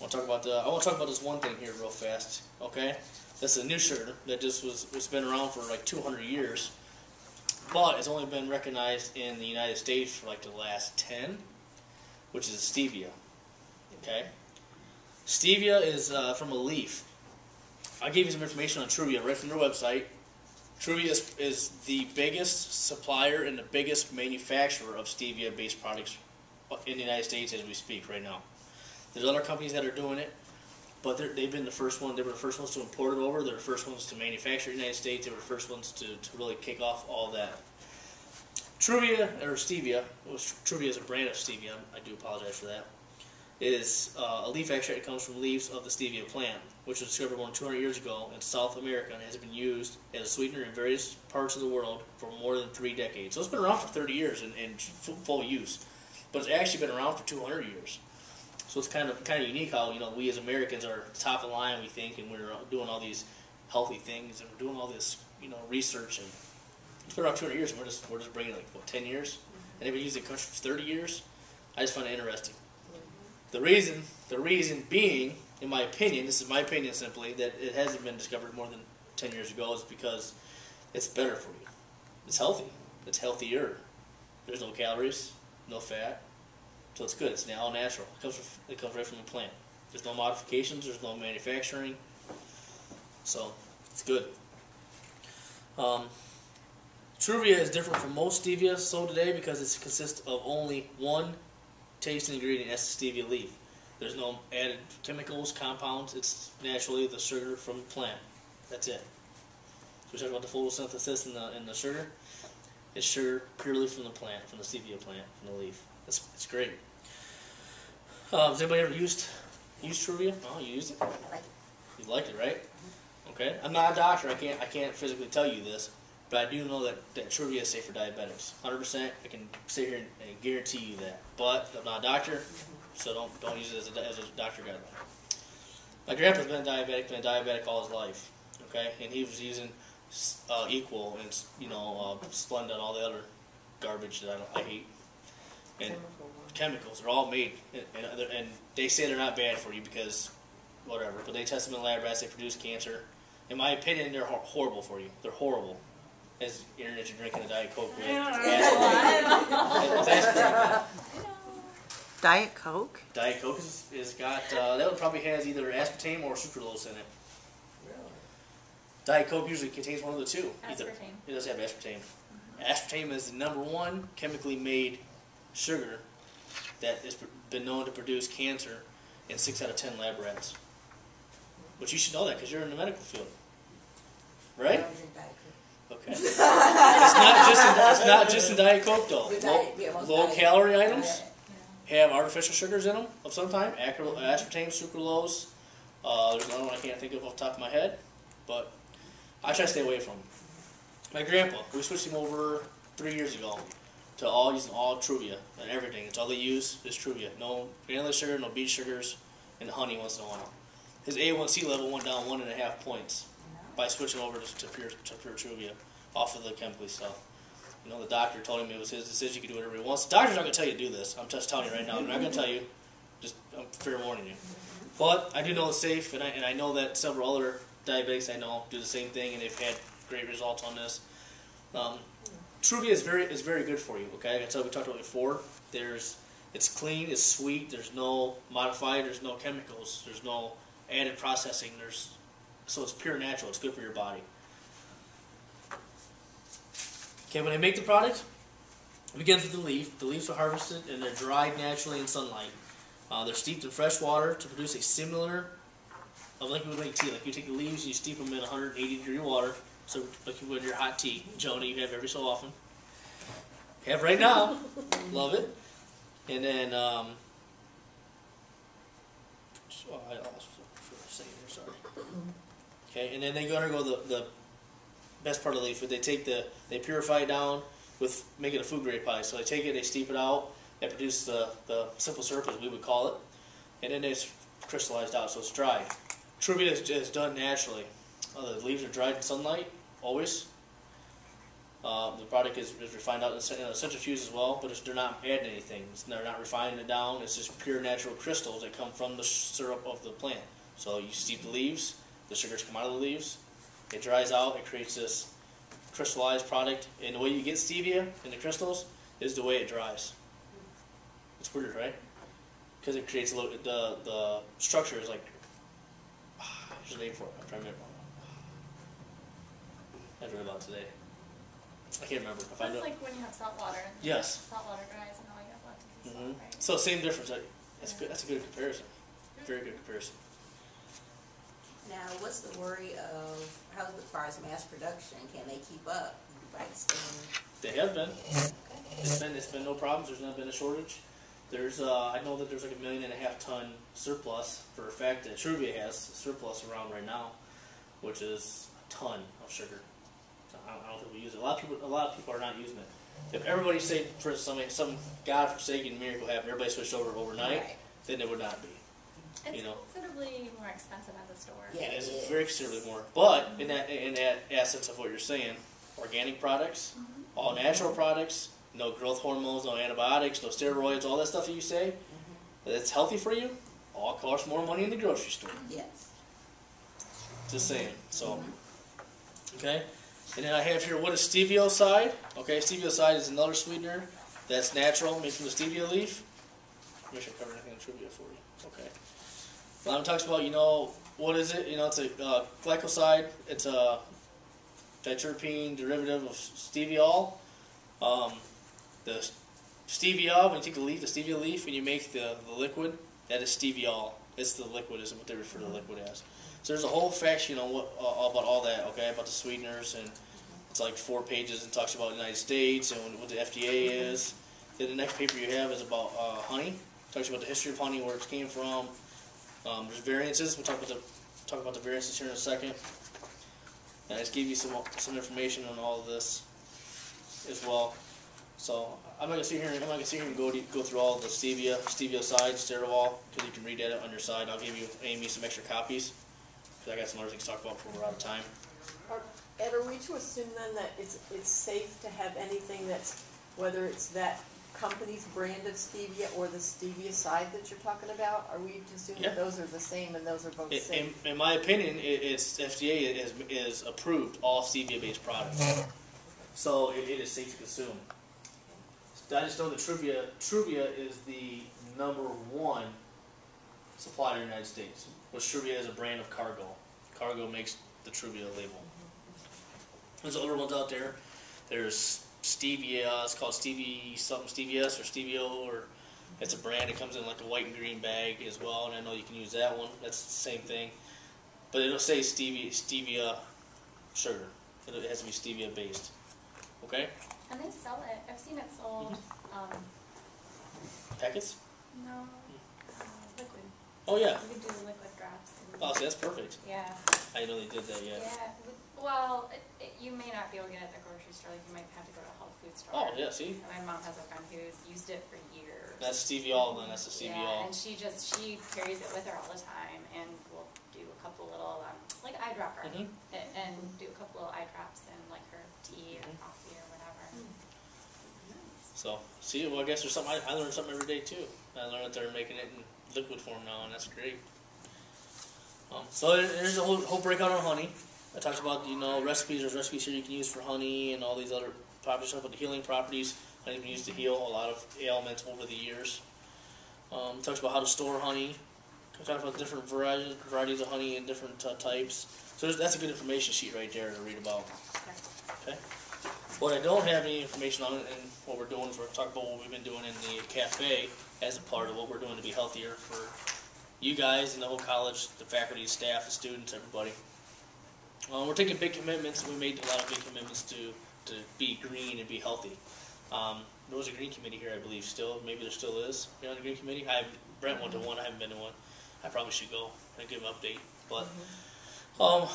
B: I want to talk about this one thing here real fast. Okay, this is a new sugar that just was been around for like 200 years, but it's only been recognized in the United States for like the last 10, which is stevia. Okay, stevia is from a leaf. I gave you some information on Truvia right from their website. Truvia is the biggest supplier and the biggest manufacturer of stevia-based products in the United States as we speak right now. There's other companies that are doing it, but they've been the first one. They were the first ones to import it over. They're the first ones to manufacture it in the United States. They were the first ones to really kick off all that. Truvia, or stevia, Truvia is a brand of stevia, I do apologize for that, is a leaf extract that comes from leaves of the stevia plant, which was discovered more than 200 years ago in South America and has been used as a sweetener in various parts of the world for more than 3 decades. So it's been around for 30 years in full use, but it's actually been around for 200 years. So it's kind of unique how, you know, we as Americans are top of the line, we think, and we're doing all these healthy things, and we're doing all this, you know, research, and it's been around 200 years, and we're just bringing like, what, 10 years? And they've been using it for 30 years. I just find it interesting. The reason being, in my opinion, this is my opinion simply, that it hasn't been discovered more than 10 years ago is because it's better for you. It's healthy. It's healthier. There's no calories, no fat, so it's good. It's all natural. It comes right from the plant. There's no modifications. There's no manufacturing. So it's good. Truvia is different from most stevia sold today because it consists of only one tasting ingredient, that's the stevia leaf. There's no added chemicals, compounds. It's naturally the sugar from the plant. That's it. So we talked about the photosynthesis in the sugar. It's sugar purely from the plant, from the stevia plant, from the leaf. It's great. Has anybody ever used Truvia? Oh, you used it?
D: I like it.
B: You liked it, right? Okay. I'm not a doctor. I can't physically tell you this, but I do know that Truvia is safe for diabetics. 100%. I can sit here and guarantee you that. But I'm not a doctor, so don't use it as a doctor guideline. My grandpa's been a diabetic all his life. Okay, and he was using Equal and Splenda and all the other garbage that I hate. And chemicals are all made, and they say they're not bad for you because whatever. But they test them in lab rats. They produce cancer. In my opinion, they're horrible for you. They're horrible. As you're drinking a Diet Coke with.
A: Diet Coke?
B: Diet Coke is got, that one probably has either aspartame or sucralose in it.
E: Really?
B: Diet Coke usually contains one of the two.
C: Aspartame.
B: It does have aspartame. Aspartame is the #1 chemically made sugar that has been known to produce cancer in 6 out of 10 lab rats. But you should know that because you're in the medical field. Right?
D: I don't drink Diet Coke.
B: Okay. It's not just in Diet Coke though. Low calorie items have artificial sugars in them of some type. Aspartame, sucralose. There's another one I can't think of off the top of my head, but I try to stay away from them. My grandpa, we switched him over 3 years ago to using all Truvia and everything. It's all they use is Truvia. No vanilla sugar, no beet sugars, and honey once in a while. His A1C level went down 1.5 points by switching over to pure Truvia off of the chemically stuff. You know, the doctor told him it was his decision. He could do whatever he wants. The doctor's not going to tell you to do this. I'm just telling you right now. I'm not going to tell you. I'm fair warning you. But I do know it's safe, and I know that several other diabetics I know do the same thing, and they've had great results on this. Truvia is very good for you. Okay, like I said, we talked about it before. It's clean, it's sweet. There's no modified. There's no chemicals. There's no added processing. So it's pure natural. It's good for your body. Okay, when they make the product, it begins with the leaf. The leaves are harvested and they're dried naturally in sunlight. They're steeped in fresh water to produce a similar, like you would make tea. Like you take the leaves, you steep them in 180-degree water. So like you would your hot tea, Joni, you have every so often. You have right now. Love it. And then, I lost for a second here, sorry. Okay, and then they undergo the best part of the leaf. They purify it down with making a food grade pie. So they take it, they steep it out, they produce the simple syrup as we would call it, and then it's crystallized out, so it's dried. Truvia is done naturally. The leaves are dried in sunlight, always. The product is refined out in a centrifuge as well, but they're not adding anything. They're not refining it down. It's just pure natural crystals that come from the syrup of the plant. So you steep the leaves, the sugars come out of the leaves, it dries out, it creates this crystallized product, and the way you get stevia in the crystals is the way it dries. It's weird, right? Because it creates the structure is like, there's a name for it. I'm trying to remember. I read about it today. I can't remember.
C: That's like when you have salt water.
B: Yes.
C: Salt water dries and all you have left is well, right?
B: So same difference. That's good. That's a good comparison. Very good comparison.
D: Now, what's the worry of, how as far as mass production, can they keep up? Like staying,
B: They have been. It's been no problems. There's not been a shortage. There's I know that there's like 1.5 million ton surplus for a fact that Truvia has surplus around right now, which is a ton of sugar. I don't think we use it. A lot of people are not using it. If everybody say for some godforsaken miracle happened, everybody switched over overnight,
D: Right.
B: then it would not be.
C: It's
B: You know.
C: considerably more expensive at the store.
D: Yeah.
B: It is
D: it is.
B: very considerably more. But in that essence of what you're saying, organic products, all natural products, no growth hormones, no antibiotics, no steroids, all that stuff that you say, that's healthy for you, all costs more money in the grocery store.
D: Yes.
B: Just saying. So, okay. And then I have here, what is stevioside? Okay, stevioside is another sweetener that's natural, made from the stevia leaf. Make sure I cover anything in trivia for you. Okay. Well, talks about, what is it? It's a glycoside. It's a diterpene derivative of steviol. The stevia, when you take the stevia leaf, and you make the liquid, that is steviol. It's the liquid, is what they refer to the liquid as. So there's a whole fact, about all that, okay, about the sweeteners, and it's like 4 pages and talks about the United States and what the FDA is. Then the next paper you have is about honey. Talks about the history of honey, where it came from. There's variances. We'll talk about the variances here in a second. And I just gave you some information on all of this as well. So I'm not gonna sit here and go through all the stevioside, sterol, because you can read that on your side. I'll give you, Amy, some extra copies, because I got some other things to talk about before we're out of time.
E: Ed, are we to assume then that it's safe to have anything that's, whether it's that company's brand of stevia or the stevia side that you're talking about? Are we to assume that those are the same and those are both safe?
B: In my opinion, it's FDA is approved all stevia-based products, so it is safe to consume. I just know that Truvia is the #1 supplier in the United States, which Truvia is a brand of Cargo. Cargo makes the Truvia label. There's other ones out there. There's Stevia, it's called Stevias or Stevio, or it's a brand. It comes in like a white and green bag as well, and I know you can use that one. That's the same thing. But it'll say stevia sugar. It has to be stevia based. Okay?
C: And they sell it. I've seen it sold.
B: Packets?
C: No, liquid.
B: Oh yeah.
C: You can do the liquid drops.
B: Oh, see, that's perfect.
C: Yeah.
B: I didn't know they did that yet.
C: Yeah. Well, you may not be able to get it at the grocery store. Like you might have to go to a health food store.
B: Oh yeah, see?
C: And my mom has a friend who's used it for years.
B: That's steviol, then that's the
C: Yeah,
B: steviol.
C: and she carries it with her all the time, and will do a couple little like eyedropper, and do a couple little eye drops in like her tea or coffee or whatever.
B: So, see, well, I guess there's something, I learn something every day too. I learned that they're making it in liquid form now, and that's great. So there's a whole breakout on honey. I talked about, recipes. There's recipes here you can use for honey and all these other properties. Talk about the healing properties. Honey's been used to heal a lot of ailments over the years. Talks about how to store honey. Talks about different varieties of honey and different types. So that's a good information sheet right there to read about. Okay. What I don't have any information on, and what we're doing is we're talking about what we've been doing in the cafe as a part of what we're doing to be healthier for you guys and the whole college, the faculty, staff, the students, everybody. We're taking big commitments. We made a lot of big commitments to be green and be healthy. There was a green committee here, I believe, still. Maybe there still is. You're on the green committee? Brent went to one. I haven't been to one. I probably should go and give an update. But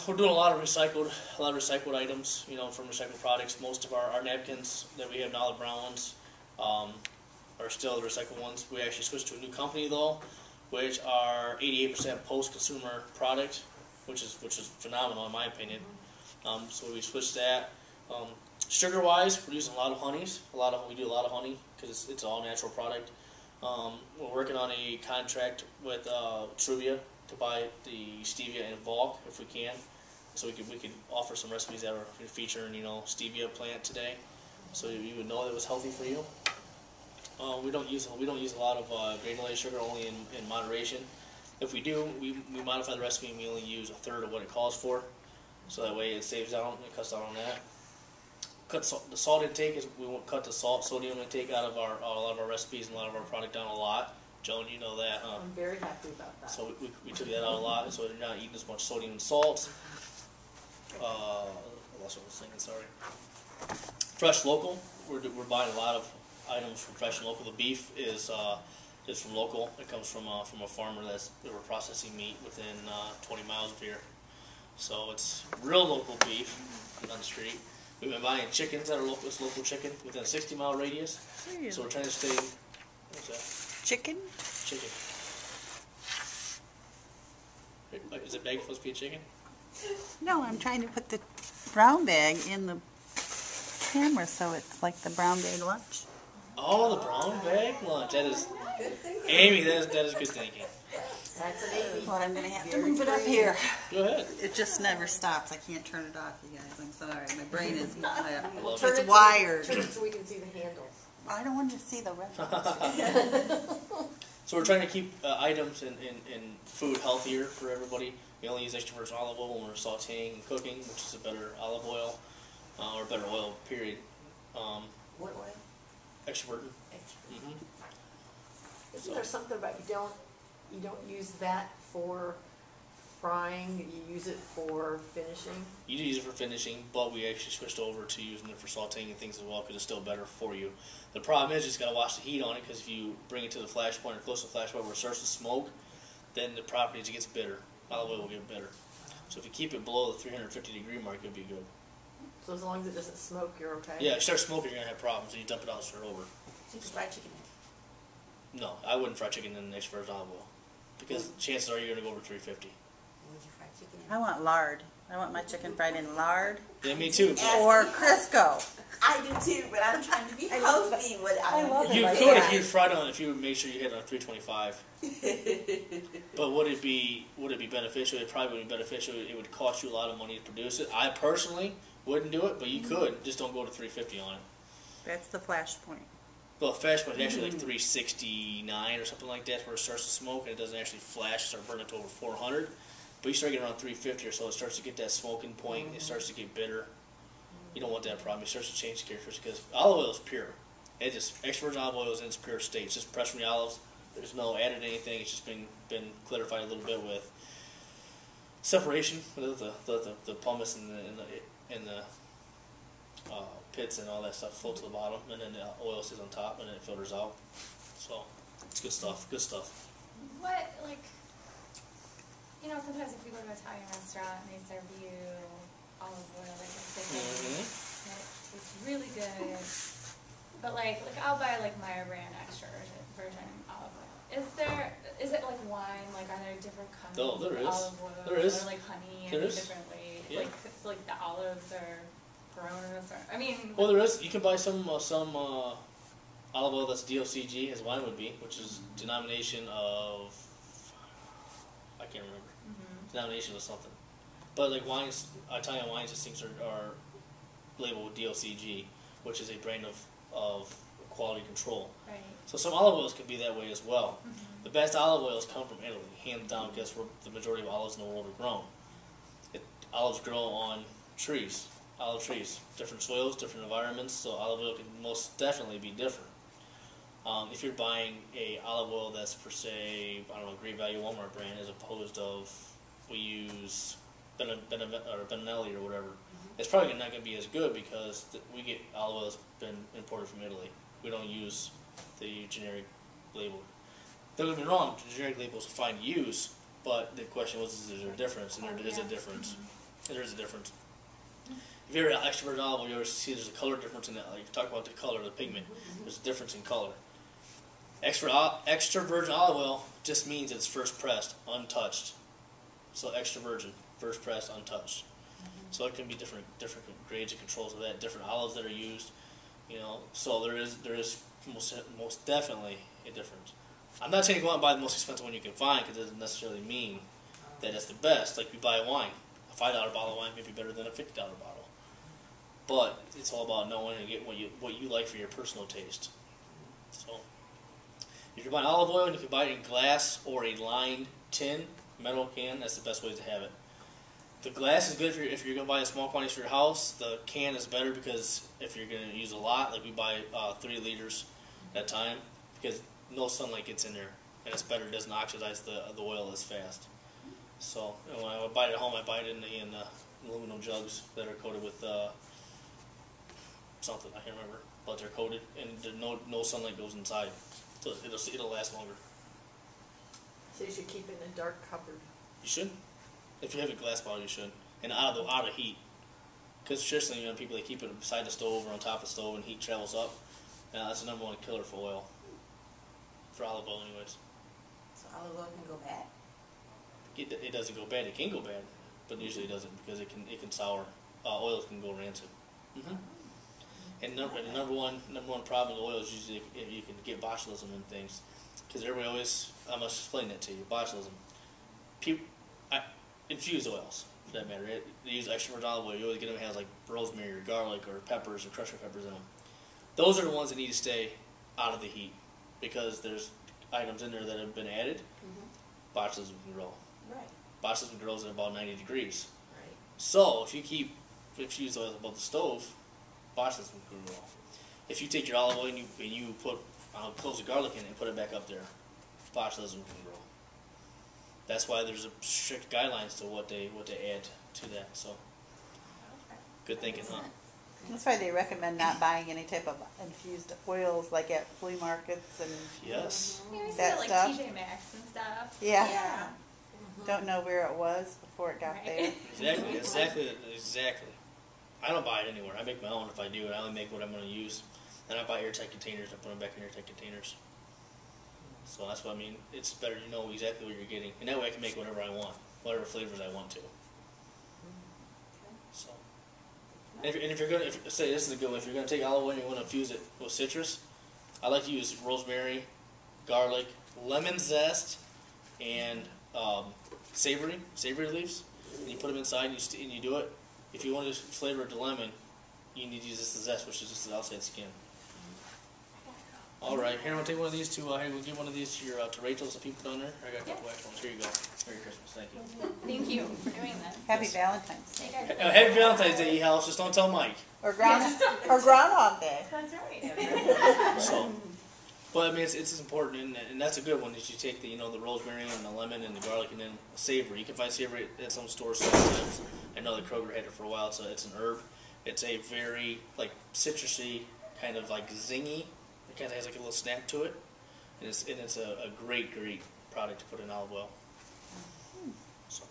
B: we're doing a lot of recycled items, from recycled products. Most of our napkins that we have now, the brown ones, are still the recycled ones. We actually switched to a new company though, which are 88% post-consumer product, which is phenomenal in my opinion. So we switched that. Sugar-wise, we're using a lot of honeys. We do a lot of honey because it's all natural product. We're working on a contract with Truvia to buy the stevia in bulk if we can, so we could offer some recipes that are featuring stevia plant today, so you would know that it was healthy for you. We don't use a lot of granulated sugar, only in moderation. If we do, we modify the recipe and we only use 1/3 of what it calls for, so that way it saves down, it cuts down on that. cut the salt intake is we won't cut the sodium intake out of a lot of our recipes and a lot of our product down a lot. Joan, you know that, huh?
E: I'm very happy about that.
B: So we took that out a lot, so you're not eating as much sodium and salt. I lost what I was thinking, sorry. Fresh local, we're buying a lot of items from Fresh and Local. The beef is from local. It comes from a farmer that we're processing meat within 20 miles of here. So it's real local beef on the street. We've been buying chickens that are local, it's local chicken within a 60-mile radius.
A: Really?
B: So we're trying to stay. What's that?
A: Chicken?
B: Chicken. Is it bag supposed to be a chicken?
A: No, I'm trying to put the brown bag in the camera so it's like the brown bag lunch.
B: Oh, the brown bag lunch. That is,
D: Good thinking.
B: Amy, that is good thinking.
E: That's an Amy.
A: Well, I'm going to have to
E: Very
A: move it up
E: creative.
A: here.
B: Go ahead.
A: It just never stops. I can't turn it off, you guys. I'm sorry. My brain is
B: Well,
E: Turn
A: it's
E: it
A: wired.
E: Turn it so we can see the handles.
A: I don't want to see the reference.
B: So we're trying to keep items and food healthier for everybody. We only use extra virgin olive oil when we're sauteing and cooking, which is a better olive oil, or better oil, period.
D: What oil?
B: Extra virgin.
D: Extra.
E: Isn't there something about you don't use that for frying, you use it for finishing?
B: You do use it for finishing, but we actually switched over to using it for sauteing and things as well because it's still better for you. The problem is you just got to watch the heat on it because if you bring it to the flash point or close to the flash point where it starts to smoke, then the properties gets bitter. Olive oil will get bitter. So if you keep it below the 350-degree mark, it'll be good.
E: So as long as it doesn't smoke, you're okay?
B: Yeah, if you start smoking, you're going to have problems. So you dump it out and start over.
D: So you can fry chicken.
B: No, I wouldn't fry chicken in extra virgin olive oil because chances are you're going to go over 350.
D: Would you fry chicken?
A: I want lard. I want my chicken fried in lard
B: Yeah, me too.
A: or Crisco.
D: I do too, but I'm trying to be healthy.
A: I love it.
B: You
A: like
B: could
A: that.
B: if you fried on. If you make sure you hit it on 325. But would it be beneficial? It probably would be beneficial. It would cost you a lot of money to produce it. I personally wouldn't do it, but you could. Just don't go to 350 on it.
A: That's the flash point.
B: Well, flash point is actually like 369 or something like that, where it starts to smoke and it doesn't actually flash. It starts burning to over 400. But you start getting around 350 or so, it starts to get that smoking point. It starts to get bitter. You don't want that problem. It starts to change the characteristics because olive oil is pure. It just extra virgin olive oil is in its pure state. It's just pressed from the olives. There's no added anything. It's just been clarified a little bit with separation, with the pumice and the pits and all that stuff float to the bottom, and then the oil sits on top, and then it filters out. So it's good stuff. Good stuff.
C: What, like, you know, sometimes if you go to an Italian restaurant and they serve you olive oil, like a thick it's really good. But like I'll buy like Meyer brand extra virgin olive oil. Is it like wine? Like, are there different kinds
B: Oh, there
C: of
B: is.
C: olive oil?
B: There is.
C: Or like honey
B: There
C: and
B: is.
C: different ways?
B: Yeah.
C: Like the olives are grown or I mean.
B: Well, there is. You can buy some olive oil that's DOCG, as wine would be, which is denomination of, I can't remember. Denomination of something. But like wines, Italian wines, these things are labeled with DOCG, which is a brand of quality control.
C: Right.
B: So some olive oils can be that way as well. The best olive oils come from Italy, hands down, because the majority of olives in the world are grown. Olives grow on trees, olive trees, different soils, different environments, so olive oil can most definitely be different. If you're buying a olive oil that's per se, I don't know, Great Value Walmart brand, as opposed of we use Benelli or whatever, it's probably not going to be as good because we get olive oil that's been imported from Italy. We don't use the generic label. Don't get me wrong, the generic labels are fine to use, but the question was, is there a difference? And there is a difference. There is a difference. If you're an extra virgin olive oil, you always see there's a color difference in that. Like, you talk about the color, the pigment. There's a difference in color. Extra virgin olive oil just means it's first pressed, untouched. So extra virgin, first pressed, untouched. So it can be different grades and controls of that, different olives that are used. You know, so there is most definitely a difference. I'm not saying go out and buy the most expensive one you can find because it doesn't necessarily mean that it's the best. Like you buy a wine, a $5 bottle of wine may be better than a $50 bottle. But it's all about knowing and getting what you like for your personal taste. So if you're buying olive oil, you can buy it in glass or a lined tin, metal can. That's the best way to have it. The glass is good if you're going to buy in small quantities for your house. The can is better because if you're going to use a lot, like we buy 3 liters at a time, because no sunlight gets in there, and it's better. It doesn't oxidize the oil as fast. So when I buy it at home, I buy it in the aluminum jugs that are coated with something I can't remember, but they're coated, and no sunlight goes inside, so it'll last longer.
E: So you should keep it in a dark cupboard.
B: You should. If you have a glass bottle, you should, and out of heat. Because traditionally, people they keep it beside the stove or on top of the stove, and heat travels up. That's the #1 killer for oil, for olive oil, anyways.
D: So olive oil can go bad?
B: It doesn't go bad. It can go bad, but usually it doesn't because it can sour. Oil can go rancid. Mm-hmm. And the number one problem with oil is usually if you can get botulism and things, because everybody always I must explain that to you. Botulism. Infused oils, for that matter. They use extra virgin olive oil. You always get them that has like rosemary or garlic or peppers or crushed peppers in them. Those are the ones that need to stay out of the heat because there's items in there that have been added. Mm-hmm. Botulism can grow.
D: Right.
B: Botulism grows at about 90 degrees.
D: Right.
B: So if you keep infused oil above the stove, botulism can grow. If you take your olive oil and you put cloves of garlic in it and put it back up there, botulism can grow. That's why there's a strict guidelines to what they add to that. So, good thinking, huh?
A: That's why they recommend not buying any type of infused oils like at flea markets and
B: Yes.
C: Yeah, we see
A: that
C: it like
A: stuff.
C: TJ Maxx and stuff.
A: Yeah.
D: Mm-hmm.
A: Don't know where it was before it got there.
B: Exactly. I don't buy it anywhere. I make my own if I do, and I only make what I'm going to use. And I buy airtight containers. I put them back in airtight containers. So that's what I mean. It's better to know exactly what you're getting, and that way I can make whatever I want, whatever flavors I want to. So, and if you're gonna say this is a good one, if you're gonna take olive oil and you want to infuse it with citrus, I like to use rosemary, garlic, lemon zest, and savory leaves. And you put them inside and you do it. If you want to flavor it to lemon, you need to use this zest, which is just the outside skin. All right, here I'm gonna take one of these to. Here, we'll give one of these to Rachel, some people down there. I got a couple extra ones. Here you go. Merry Christmas. Thank you.
C: Thank you for doing this.
A: Happy Valentine's Day.
C: Hey, guys.
B: Happy Valentine's Day, E-House. Just don't tell Mike.
A: Or Groundhog Day.
C: That's right.
B: So, but I mean, it's important, and that's a good one. Is you take the the rosemary and the lemon and the garlic, and then savory. You can find savory at some stores sometimes. I know the Kroger had it for a while. It's an herb. It's a very like citrusy kind of like zingy. It kind of has like a little snap to it, and it's a great product to put in olive oil. So,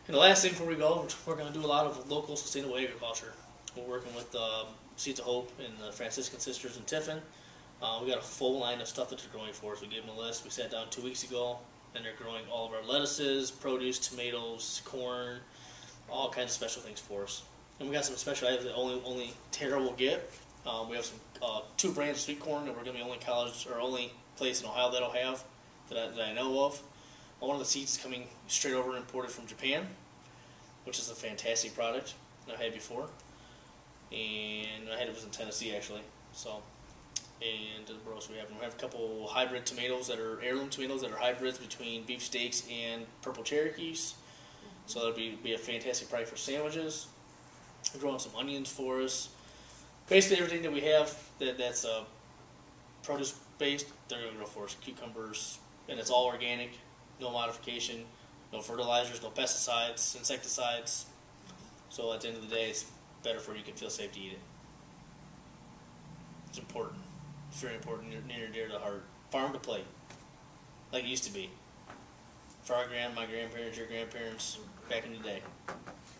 B: and the last thing before we go, we're going to do a lot of local sustainable agriculture. We're working with Seeds of Hope and the Franciscan Sisters in Tiffin. We got a full line of stuff that they're growing for us. We gave them a list. We sat down 2 weeks ago, and they're growing all of our lettuces, produce, tomatoes, corn, all kinds of special things for us. And we got some special items that only Terra will get. We have some 2 brands of sweet corn that we're going to be only place in Ohio that'll have that I know of. One of the seeds is coming straight over and imported from Japan, which is a fantastic product that I've had before. And I had it was in Tennessee actually. So, and what else we have? We have a couple hybrid tomatoes that are heirloom tomatoes that are hybrids between beefsteaks and purple Cherokees. So that'll be a fantastic product for sandwiches. We're growing some onions for us. Basically everything that we have that's produce based, they're going to grow for us. Cucumbers, and it's all organic, no modification, no fertilizers, no pesticides, insecticides. So at the end of the day, it's better for you. You can feel safe to eat it. It's important. It's very important, near and dear to the heart. Farm to plate, like it used to be. For my grandparents, your grandparents, back in the day.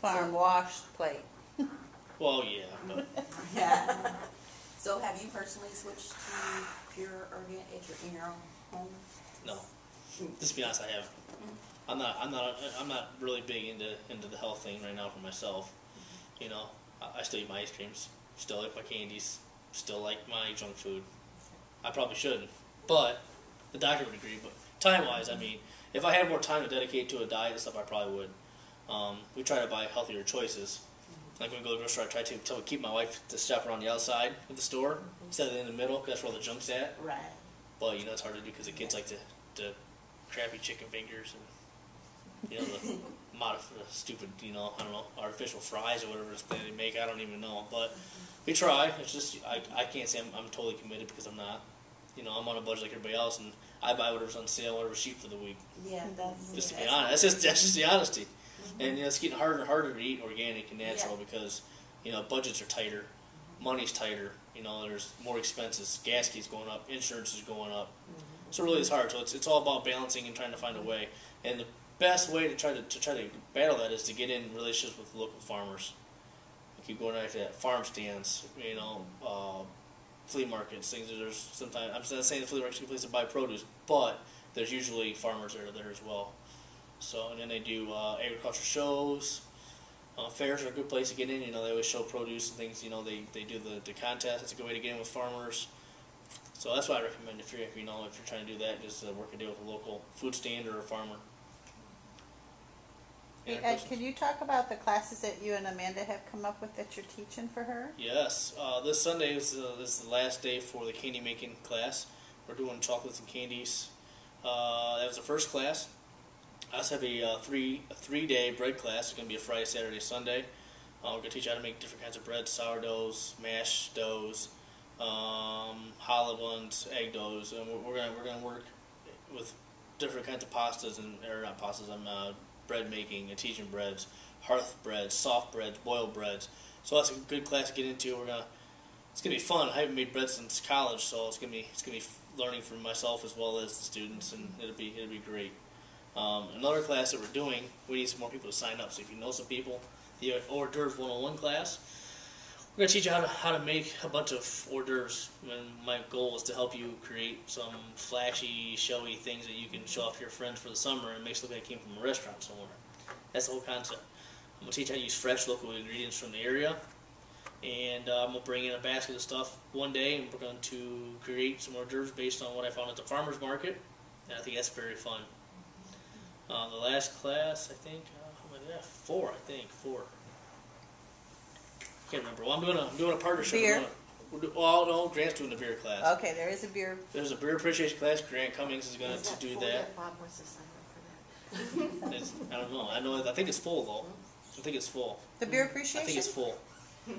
A: Farm washed plate.
B: Well, yeah, but
D: Yeah. So have you personally switched to pure organic in your own home?
B: no. Just to be honest, I have. I'm not really big into the health thing right now for myself. I still eat my ice creams, still like my candies, still like my junk food. I probably shouldn't, but the doctor would agree. But time-wise, I mean, if I had more time to dedicate to a diet and stuff, I probably would. We try to buy healthier choices. Like when we go to the grocery store, I try to keep my wife to shop around the outside of the store instead of in the middle, because that's where all the junk's at.
D: Right.
B: But it's hard to do because the kids like the crappy chicken fingers and the stupid, I don't know, artificial fries or whatever they make. I don't even know, but we try. It's just I can't say I'm totally committed because I'm not. I'm on a budget like everybody else, and I buy whatever's on sale, whatever's cheap for the week.
D: Yeah, that's
B: Just to be honest, that's just the honesty. And it's getting harder and harder to eat organic and natural because budgets are tighter, money's tighter. There's more expenses. Gas keeps going up, insurance is going up. So really, it's hard. So it's all about balancing and trying to find a way. And the best way to try to battle that is to get in relationships with local farmers. I keep going back to that, farm stands, flea markets, things that there's sometimes. I'm not saying the flea market's a good place to buy produce, but there's usually farmers that are there as well. So, and then they do agriculture shows. Fairs are a good place to get in. They always show produce and things. They do the contest. It's a good way to get in with farmers. So that's what I recommend if you're trying to do that, just work a deal with a local food stand or a farmer.
A: Hey, Ed, can you talk about the classes that you and Amanda have come up with that you're teaching for her?
B: Yes. This Sunday is the last day for the candy making class. We're doing chocolates and candies. That was the first class. I also have a three-day bread class. It's going to be a Friday, Saturday, Sunday. We're going to teach you how to make different kinds of bread, sourdoughs, mashed doughs, challah ones, egg doughs, and we're going to work with different kinds of pastas bread making, teaching breads, hearth breads, soft breads, boiled breads. So that's a good class to get into. It's gonna be fun. I haven't made bread since college, so it's gonna be learning for myself as well as the students, and it'll be great. Another class that we're doing, we need some more people to sign up. So if you know some people, the hors d'oeuvres 101 class. We're going to teach you how to make a bunch of hors d'oeuvres, and my goal is to help you create some flashy, showy things that you can show off to your friends for the summer and makes it look like it came from a restaurant somewhere. That's the whole concept. I'm going to teach you how to use fresh local ingredients from the area, and I'm going to bring in a basket of stuff one day, and we're going to create some hors d'oeuvres based on what I found at the farmer's market, and I think that's very fun. The last class, I think, four. Can't remember. Well, I'm doing a partnership.
A: Beer?
B: No, Grant's doing the beer class.
A: Okay, there is a beer.
B: There's a beer appreciation class. Grant Cummings is going to do that.
E: Bob wants to sign up for that.
B: I don't know. I think it's full though. I think it's full.
A: The beer appreciation?
B: I think it's full.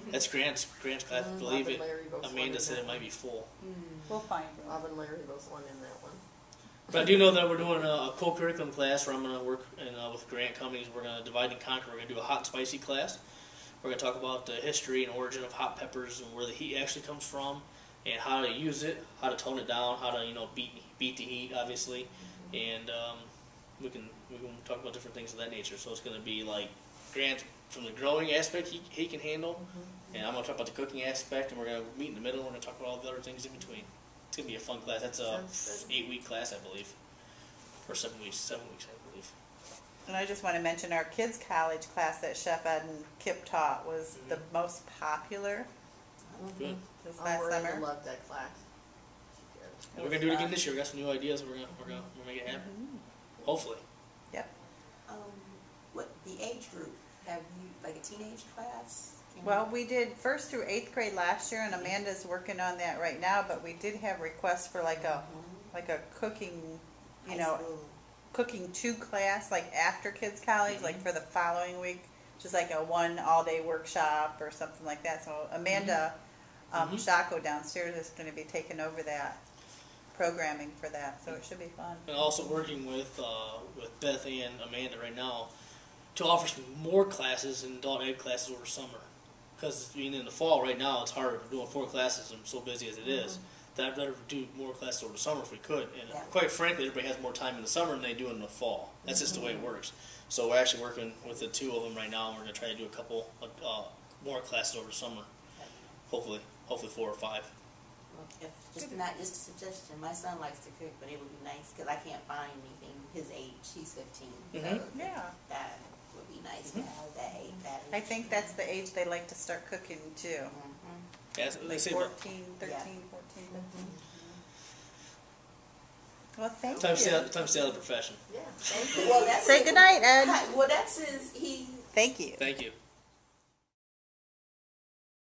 B: That's Grant's class. I believe it. Amanda said it might be full.
A: We'll find it.
E: Bob and Larry both won in that one.
B: But I do know that we're doing a co-curriculum class where I'm going to work with Grant Cummings. We're going to divide and conquer. We're going to do a hot and spicy class. We're going to talk about the history and origin of hot peppers and where the heat actually comes from, and how to use it, how to tone it down, how to beat the heat, obviously, and we can talk about different things of that nature. So it's going to be like Grant from the growing aspect he can handle, and I'm going to talk about the cooking aspect, and we're going to meet in the middle. And we're going to talk about all the other things in between. It's going to be a fun class. That's a 8-week class, I believe, or 7 weeks, I believe.
A: And I just want to mention our kids' college class that Chef Ed and Kip taught was the most popular
B: Good.
A: this last summer.
E: I loved that class.
B: And we're going to do it again this year. We got some new ideas. We're gonna make it happen. Hopefully.
A: Yep.
D: What the age group? Have you like a teenage class?
A: Well, we did 1st through 8th grade last year, and Amanda's working on that right now. But we did have requests for like a cooking, cooking 2 class, like after kids college, like for the following week, just like a 1 all-day workshop or something like that. So Amanda Shako downstairs is going to be taking over that programming for that, so it should be fun.
B: And also working with Beth and Amanda right now to offer some more classes and adult ed classes over summer. Because in the fall right now it's hard. We're doing 4 classes. I'm so busy as it is. That I'd rather do more classes over the summer if we could. And quite frankly, everybody has more time in the summer than they do in the fall. That's just the way it works. So we're actually working with the 2 of them right now, and we're going to try to do a couple more classes over the summer. Hopefully 4 or 5.
D: Just a suggestion. My son likes to cook, but it would be nice because I can't find anything his age. He's 15. So
A: Yeah.
D: that would be nice to have that age.
A: I think that's the age they like to start cooking too.
B: Yeah, they
A: Like
B: say
A: 14, 13, 14, 15. Well, thank you.
B: time to stay out of the profession.
E: Yeah.
D: Thank you. Well, that's
A: Say goodnight, Ed.
D: Well, that's his.
A: Thank you.
B: Thank you.